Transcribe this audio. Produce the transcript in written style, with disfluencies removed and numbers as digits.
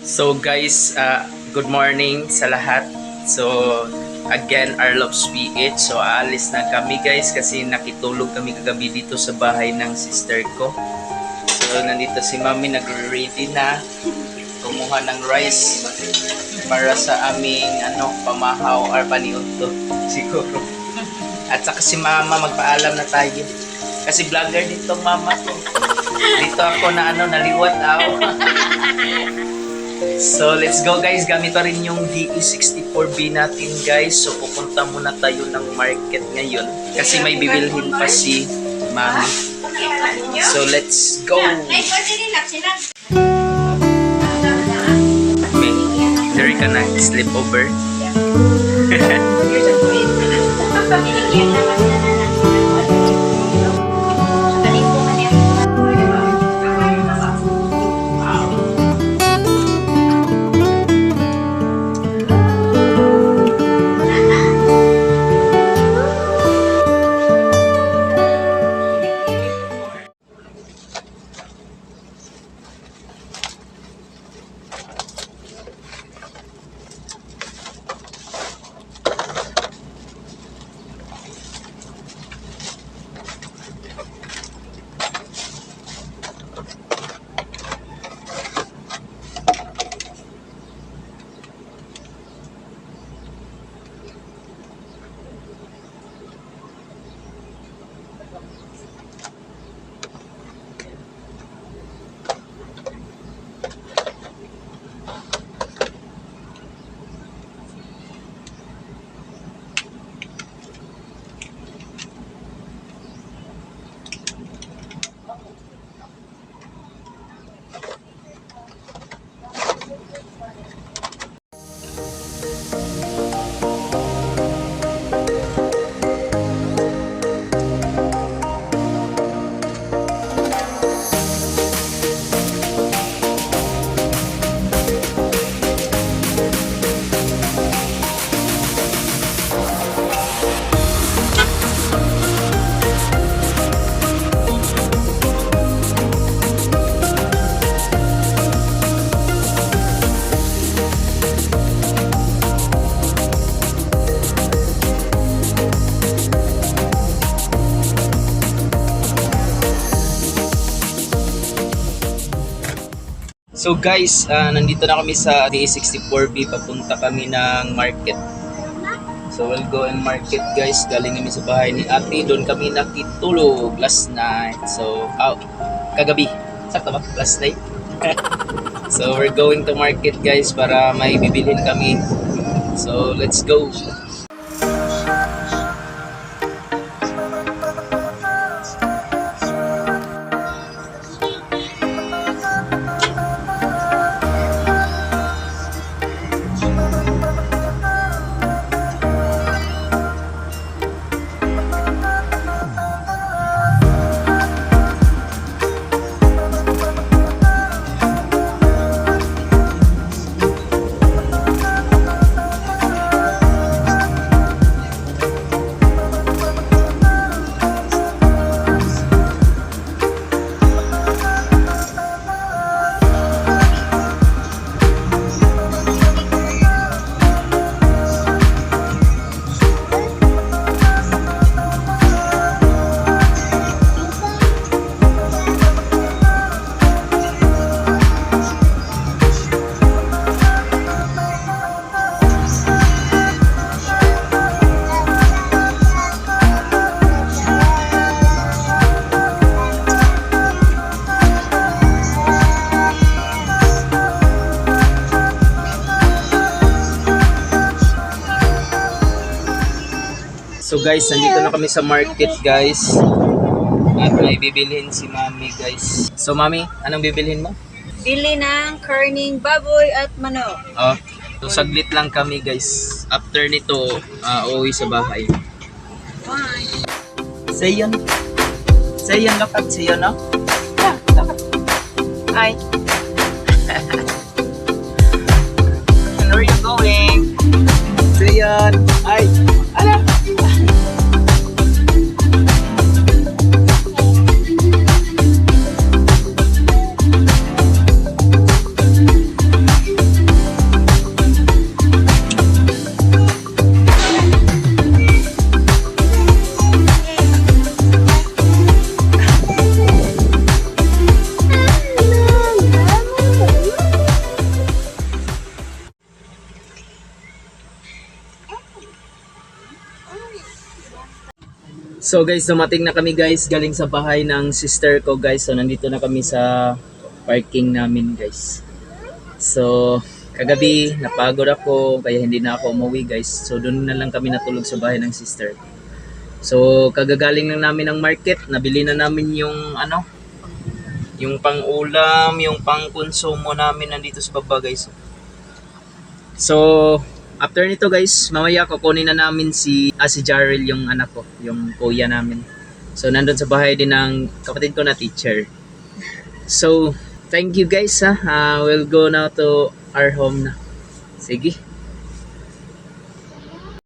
So guys, good morning sa lahat. So again, our loves PH. So aalis na kami guys kasi nakitulog kami kagabi dito sa bahay ng sister ko. So nandito si Mami nagre-ready na. Kumuha ng rice para sa aming pamahaw or paniunto siguro. At saka si Mama magpaalam na tayo. Kasi vlogger dito mama ko. Dito ako na naliwat ako. So let's go guys. Gamit pa rin yung DE64B natin guys. So pupunta muna tayo ng market ngayon. Kasi may bibilhin pa si Mami. So let's go. There ka na sleepover. So guys, nandito na kami sa DE64B. Papunta kami ng market. So we'll go in market guys. Galing kami sa bahay ni ate. Doon kami nakitulog last night. So, kagabi. Sakto ba? Last night? So we're going to market guys para may bibilhin kami. So let's go. So guys, nandito na kami sa market guys. At may bibilhin si Mami guys. So Mami, anong bibilhin mo? Bili ng karning baboy at manok. So saglit lang kami guys. After nito, uuwi sa bahay. Bye. Sayon. Sayon dapat, sayon no? Yeah, dapat. Hi. Where are you going? Sayon. Hi. Ala. So guys, dumating na kami guys galing sa bahay ng sister ko guys. So nandito na kami sa parking namin guys. So kagabi napagod ako kaya hindi na ako umuwi guys. So doon na lang kami natulog sa bahay ng sister. So kagagaling lang namin ng market, nabili na namin yung yung pang-ulam, yung pang-konsumo namin nandito sa baba guys. So after nito guys, mamaya kukunin na namin si Jarrell, yung anak ko, yung kuya namin. So nandun sa bahay din ng kapatid ko na teacher. So thank you guys ha. We'll go now to our home na. Sige.